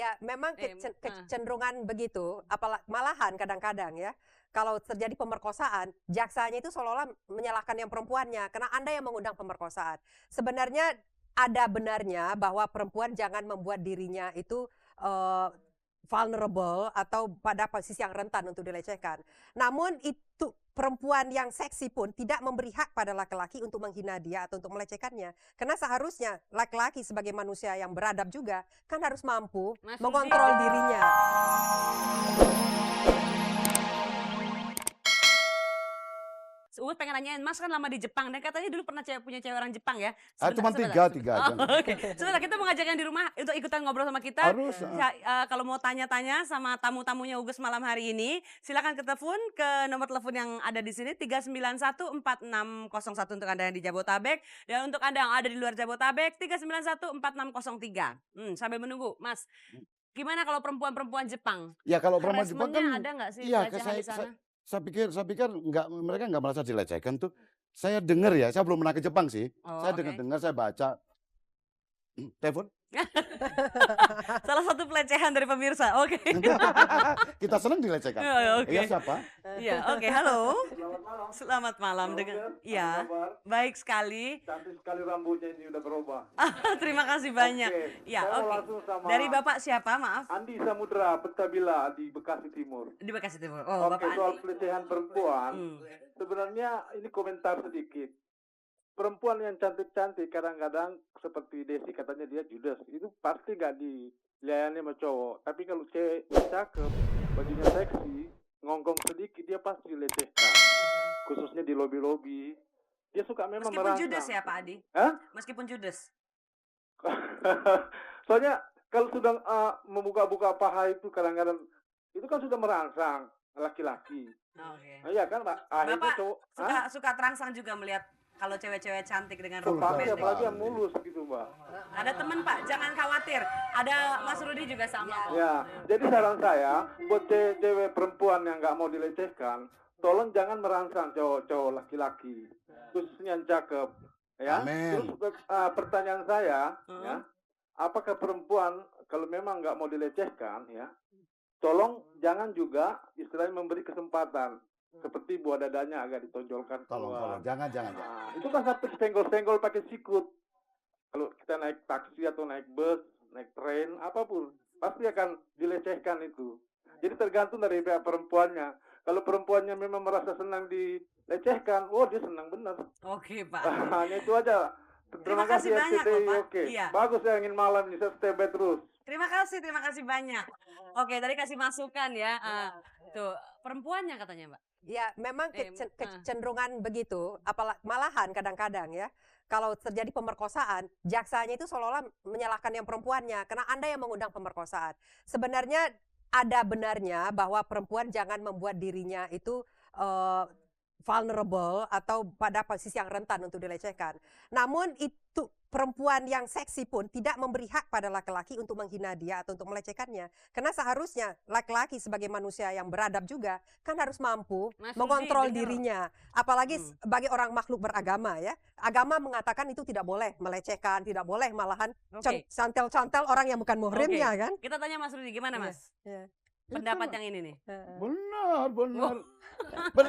Ya, memang kecenderungan begitu, malahan kadang-kadang ya, kalau terjadi pemerkosaan, jaksanya itu seolah-olah menyalahkan yang perempuannya, karena Anda yang mengundang pemerkosaan. Sebenarnya ada benarnya bahwa perempuan jangan membuat dirinya itu vulnerable atau pada posisi yang rentan untuk dilecehkan. Namun itu perempuan yang seksi pun tidak memberi hak pada laki-laki untuk menghina dia atau untuk melecehkannya. Karena seharusnya laki-laki sebagai manusia yang beradab juga kan harus mampu mengontrol dirinya. Uut pengen nanyain, Mas kan lama di Jepang dan katanya dulu pernah punya cewek orang Jepang ya? Cuma tiga aja. Oke. Sebentar, kita mau ngajak yang di rumah untuk ikutan ngobrol sama kita. Harus. Kalau mau tanya-tanya sama tamu-tamunya Ugus malam hari ini, silakan ke telepon ke nomor telepon yang ada di sini 3914601 untuk Anda yang di Jabotabek, dan untuk Anda yang ada di luar Jabotabek 3914603. Sambil menunggu, Mas. Gimana kalau perempuan-perempuan Jepang? Ya kalau perempuan Jepang kan ada nggak sih iya, pelecehan di sana? saya pikir mereka nggak merasa dilecehkan tuh. Saya dengar ya, saya belum pernah ke Jepang sih. Saya dengar, saya baca. Telepon? Salah satu pelecehan dari pemirsa. Oke. Kita senang dilecehkan. Iya, siapa? Iya, oke. Halo. Selamat malam. Selamat malam dengan ya. Baik sekali. Cantik sekali rambutnya ini udah berubah. Terima kasih banyak. Ya, oke. Dari Bapak siapa? Maaf. Andi Samudra Petabila di Bekasi Timur. Di Bekasi Timur. Oh, Oke, Bapak soal Andi. pelecehan perempuan, sebenarnya ini komentar sedikit. Perempuan yang cantik-cantik kadang-kadang seperti Desi katanya dia judes, itu pasti nggak dilayani sama cowok. Tapi kalau cewek cakep, bajunya seksi, ngonggong sedikit, dia pasti dilecehkan. Khususnya di lobi-lobi. Dia suka memang Meskipun merangsang. judes ya Pak Adi? Hah? Meskipun judes. Soalnya kalau sudah membuka-buka paha itu kadang-kadang itu kan sudah merangsang laki-laki. Oke. Iya kan, Pak? Akhirnya Bapak cowok suka terangsang juga melihat kalau cewek-cewek cantik dengan Full rambut pasti Betul. pendek. apalagi yang mulus gitu, Mbak. Ada teman Pak, jangan khawatir. Ada Mas Rudi juga sama kok. Ya, jadi saran saya buat cewek perempuan yang nggak mau dilecehkan, tolong jangan merangsang cowok-cowok laki-laki, khususnya yang cakep. Ya. Amin. Terus pertanyaan saya, ya, apakah perempuan kalau memang nggak mau dilecehkan, ya, tolong jangan juga istilahnya memberi kesempatan. Seperti buah dadanya agak ditonjolkan Tolong, jangan. Nah, itu kan sampai senggol-senggol pakai sikut. Kalau kita naik taksi atau naik bus, naik tren, apapun, pasti akan dilecehkan itu. Jadi tergantung dari pihak perempuannya. Kalau perempuannya memang merasa senang dilecehkan, dia senang benar. Oke Pak. Hanya itu aja. Terima kasih banyak RCTI, loh, Pak. Oke. Iya. Bagus ya ingin malam ini, saya stay by terus. Terima kasih banyak. Oke, tadi kasih masukan ya. Tuh, perempuannya katanya Mbak. Ya, memang kecenderungan begitu, malahan kadang-kadang ya, kalau terjadi pemerkosaan, jaksanya itu seolah-olah menyalahkan yang perempuannya, karena Anda yang mengundang pemerkosaan. Sebenarnya ada benarnya bahwa perempuan jangan membuat dirinya itu vulnerable atau pada posisi yang rentan untuk dilecehkan. Namun itu perempuan yang seksi pun tidak memberi hak pada laki-laki untuk menghina dia atau untuk melecehkannya. Karena seharusnya laki-laki sebagai manusia yang beradab juga kan harus mampu mengontrol dirinya. Apalagi bagi orang makhluk beragama ya. Agama mengatakan itu tidak boleh melecehkan, tidak boleh malahan cantel-cantel orang yang bukan muhrimnya kan. Kita tanya Mas Rudi, gimana Mas? Ya. Pendapat yang ini nih. Benar.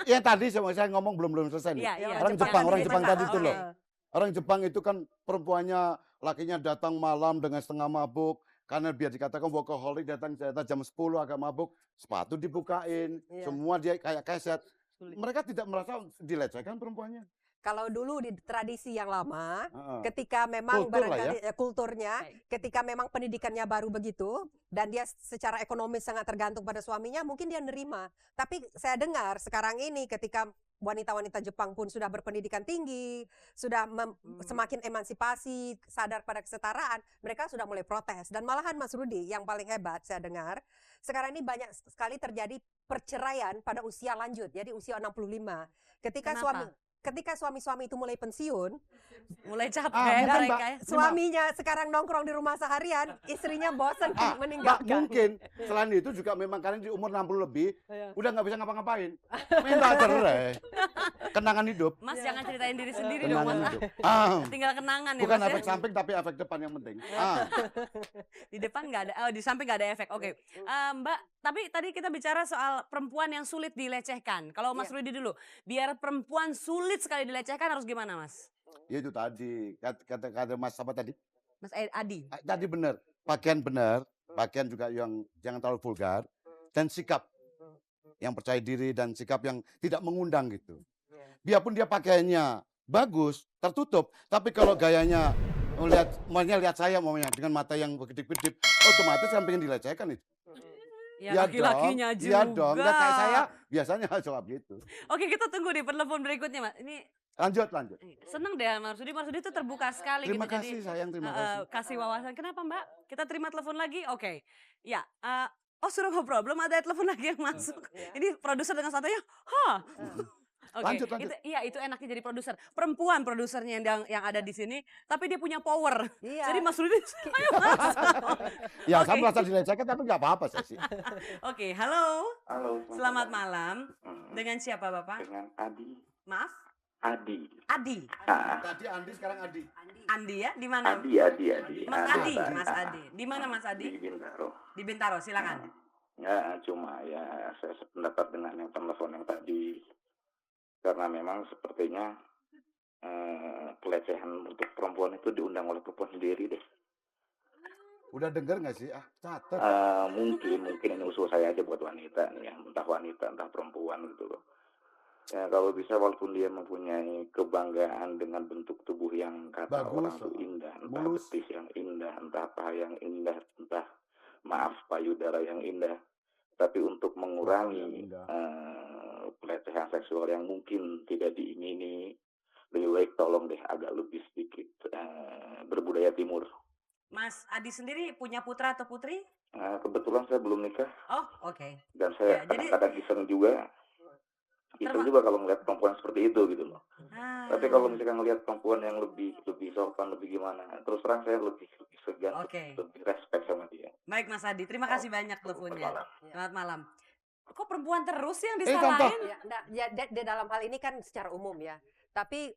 Yang tadi saya ngomong belum selesai nih. Iya, Orang Jepang tadi itu loh. Orang Jepang itu kan perempuannya, lakinya datang malam dengan setengah mabuk. Karena biar dikatakan workaholic, datang jam 10 agak mabuk, sepatu dibukain, semua dia kayak keset. Mereka tidak merasa dilecehkan perempuannya. Kalau dulu di tradisi yang lama, ketika memang kulturnya, ketika memang pendidikannya baru begitu, dan dia secara ekonomis sangat tergantung pada suaminya, mungkin dia nerima. Tapi saya dengar sekarang ini ketika wanita-wanita Jepang pun sudah berpendidikan tinggi, sudah semakin emansipasi, sadar pada kesetaraan, mereka sudah mulai protes. Dan malahan Mas Rudi, yang paling hebat saya dengar, sekarang ini banyak sekali terjadi perceraian pada usia lanjut, jadi usia 65. Ketika ketika suami-suami itu mulai pensiun, Mulai capek bukan, Mbak. mereka ya. suaminya sekarang nongkrong di rumah seharian, istrinya bosan Mbak, meninggalkan. mungkin selain itu juga memang kalian di umur 60 lebih Iya. udah nggak bisa ngapa-ngapain. Minta cerai. Kenangan hidup. Mas jangan ceritain diri sendiri dong Kenangan Mas. hidup. Ah, Tinggal kenangan ya bukan Mas ya. efek samping tapi efek depan yang penting. Ah, Di depan nggak ada, oh di samping nggak ada efek. Oke. Mbak, tapi tadi kita bicara soal perempuan yang sulit dilecehkan. Kalau Mas Iya. Rudi dulu, biar perempuan sulit sekali dilecehkan harus gimana Mas? ya itu tadi kata Mas apa tadi? Mas Adi. Tadi benar. Benar. Bagian juga yang jangan terlalu vulgar dan sikap yang percaya diri dan sikap yang tidak mengundang gitu. Biarpun dia pakaiannya bagus, tertutup, tapi kalau gayanya lihat saya maunya dengan mata yang berkedip-kedip, otomatis kan pengen dilecehkan itu. Ya laki-lakinya juga. Iya dong. Nggak kayak saya biasanya jawab gitu. Oke, kita tunggu di telepon berikutnya Mas. Ini Lanjut. seneng deh Mas Rudi tuh terbuka sekali Terima gitu. kasih sayang, terima kasih. Kasih wawasan. Kenapa Mbak? Kita terima telepon lagi? Oke. Ya, sudah ngobrol, belum ada telepon lagi yang masuk. Ini produser dengan satunya, Oke, Lanjut. itu enaknya jadi produser. Perempuan produsernya yang ada di sini, tapi dia punya power. Iya. Jadi Mas Rudi, ayo Mas. Ya saya Oke. merasa dilecehkan tapi nggak apa-apa saya sih. Oke, halo. Halo. Selamat malam. Dengan siapa Bapak? Dengan Adi. Maaf? Adi. Adi. Tadi Andi, sekarang Adi. Andi ya? Di mana? Adi. Mas Adi, Mas Adi. Di mana Mas Adi? Di Bintaro. Di Bintaro, silakan. Ya, cuma ya saya sependapat dengan yang telepon yang tadi. Karena memang sepertinya pelecehan untuk perempuan itu diundang oleh perempuan sendiri deh. Udah denger nggak sih? Catat. Mungkin ini usul saya aja buat wanita nih ya, entah wanita entah perempuan gitu loh. Ya kalau bisa walaupun dia mempunyai kebanggaan dengan bentuk tubuh yang kata Bagus, orang tuh indah, entah mulus. betis yang indah, entah paha yang indah, entah maaf payudara yang indah, tapi untuk mengurangi indah. pelecehan seksual yang mungkin tidak diingini, lebih baik tolong deh agak lebih sedikit berbudaya timur. Mas Adi sendiri punya putra atau putri? Kebetulan saya belum nikah Oh, oke. dan saya Ya, jadi- kadang-kadang iseng juga kalau melihat perempuan seperti itu gitu loh. Tapi kalau misalkan ngelihat perempuan yang lebih sopan, lebih gimana, terus terang saya lebih segan, Oke. lebih respect sama dia. Baik Mas Adi, terima kasih banyak teleponnya. Selamat Selamat malam. Kok perempuan terus yang contoh. disalahin? Di dalam hal ini kan secara umum ya. Tapi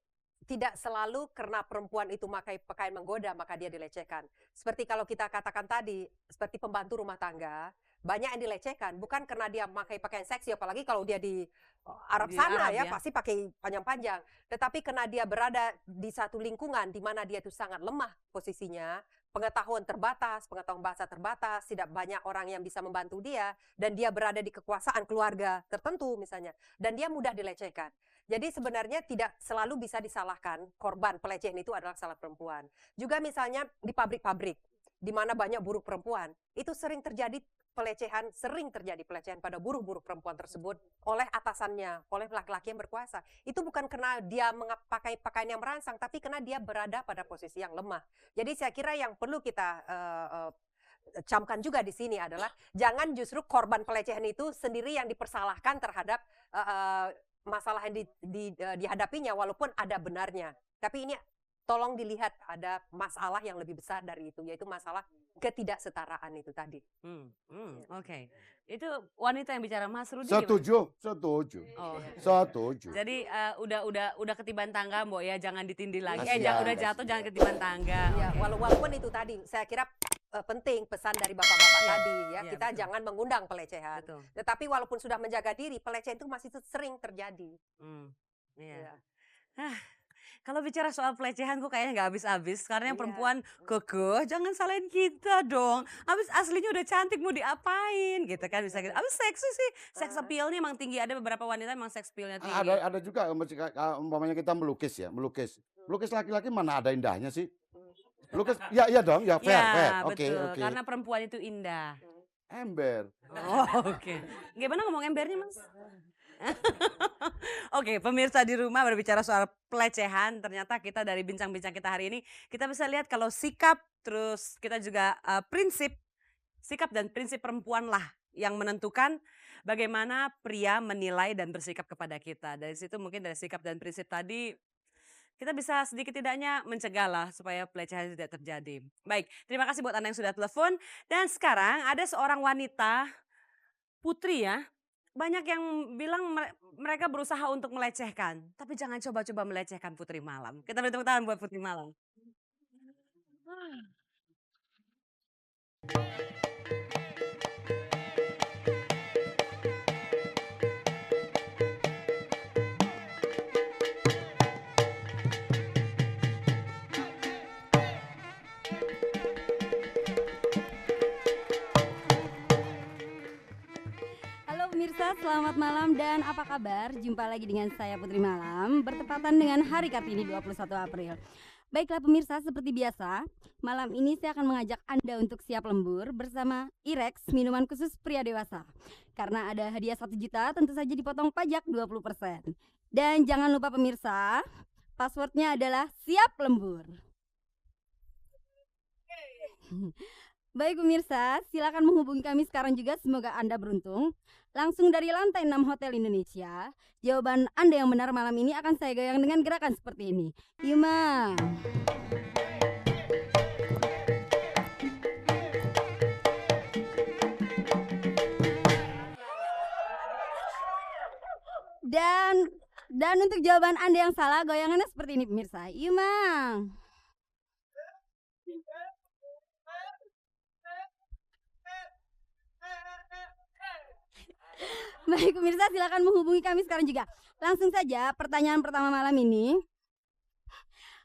tidak selalu karena perempuan itu pakai pakaian menggoda maka dia dilecehkan. Seperti kalau kita katakan tadi, seperti pembantu rumah tangga, banyak yang dilecehkan bukan karena dia pakai pakaian seksi, apalagi kalau dia di Arab Di sana Arab ya ya. pasti pakai panjang-panjang. Tetapi karena dia berada di satu lingkungan di mana dia itu sangat lemah posisinya, pengetahuan terbatas, pengetahuan bahasa terbatas, tidak banyak orang yang bisa membantu dia, dan dia berada di kekuasaan keluarga tertentu misalnya, dan dia mudah dilecehkan. Jadi sebenarnya tidak selalu bisa disalahkan korban pelecehan itu adalah salah perempuan. Juga misalnya di pabrik-pabrik, di mana banyak buruh perempuan, itu sering terjadi pelecehan pada buruh-buruh perempuan tersebut oleh atasannya, oleh laki-laki yang berkuasa. Itu bukan karena dia pakai pakaian yang merangsang, tapi karena dia berada pada posisi yang lemah. Jadi saya kira yang perlu kita camkan juga di sini adalah jangan justru korban pelecehan itu sendiri yang dipersalahkan terhadap masalah yang dihadapinya, walaupun ada benarnya. Tapi ini tolong dilihat ada masalah yang lebih besar dari itu, yaitu masalah ketidaksetaraan itu tadi. Oke. Itu wanita yang bicara, Mas Rudi. Setuju. Oh. Setuju. Jadi udah ketiban tangga, Mbok ya, jangan ditindih lagi. Kasihan, Jangan udah jatuh, kasihan. jangan ketiban tangga. Ya, Oke. walaupun itu tadi, saya kira penting pesan dari bapak-bapak Iya, tadi ya, iya, kita betul. jangan mengundang pelecehan. Betul. Tetapi walaupun sudah menjaga diri, pelecehan itu masih sering terjadi. Iya. Ya. Kalau bicara soal pelecehan kok kayaknya nggak habis-habis. Karena yang Iya. perempuan kekeh, jangan salahin kita dong. Habis aslinya udah cantik mau diapain gitu kan, bisa gitu. Habis seksi sih, sex appeal-nya emang tinggi. Ada beberapa wanita emang sex appeal-nya tinggi. Ada juga umpamanya kita melukis laki-laki mana ada indahnya sih? Lukis iya dong, ya fair. Ya, Oke. betul. Karena perempuan itu indah. Ember. Oh, oke. Gimana ngomong embernya, Mas? Oke, pemirsa di rumah berbicara soal pelecehan, ternyata kita dari bincang-bincang kita hari ini, kita bisa lihat kalau sikap, terus kita juga sikap dan prinsip perempuan lah yang menentukan bagaimana pria menilai dan bersikap kepada kita. Dari situ mungkin dari sikap dan prinsip tadi kita bisa sedikit tidaknya mencegahlah supaya pelecehan tidak terjadi. Baik, terima kasih buat Anda yang sudah telepon. Dan sekarang ada seorang wanita, Putri ya, banyak yang bilang mereka berusaha untuk melecehkan. Tapi jangan coba-coba melecehkan Putri Malam. Kita beri tepuk tangan buat Putri Malam. Pemirsa, selamat malam dan apa kabar? Jumpa lagi dengan saya Putri Malam, bertepatan dengan Hari Kartini 21 April. Baiklah pemirsa, seperti biasa, malam ini saya akan mengajak Anda untuk siap lembur bersama Irex, minuman khusus pria dewasa. Karena ada hadiah 1 juta, tentu saja dipotong pajak 20%. Dan jangan lupa pemirsa, passwordnya adalah siap lembur. Baik pemirsa, silakan menghubungi kami sekarang juga, semoga Anda beruntung. Langsung dari lantai 6 Hotel Indonesia. Jawaban Anda yang benar malam ini akan saya goyang dengan gerakan seperti ini. Yuma. Dan untuk jawaban Anda yang salah, goyangannya seperti ini pemirsa. Yuma. Baik pemirsa, silakan menghubungi kami sekarang juga. Langsung saja pertanyaan pertama malam ini.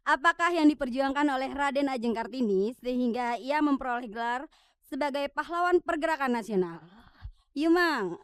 Apakah yang diperjuangkan oleh Raden Ajeng Kartini sehingga ia memperoleh gelar sebagai pahlawan pergerakan nasional? Yumang.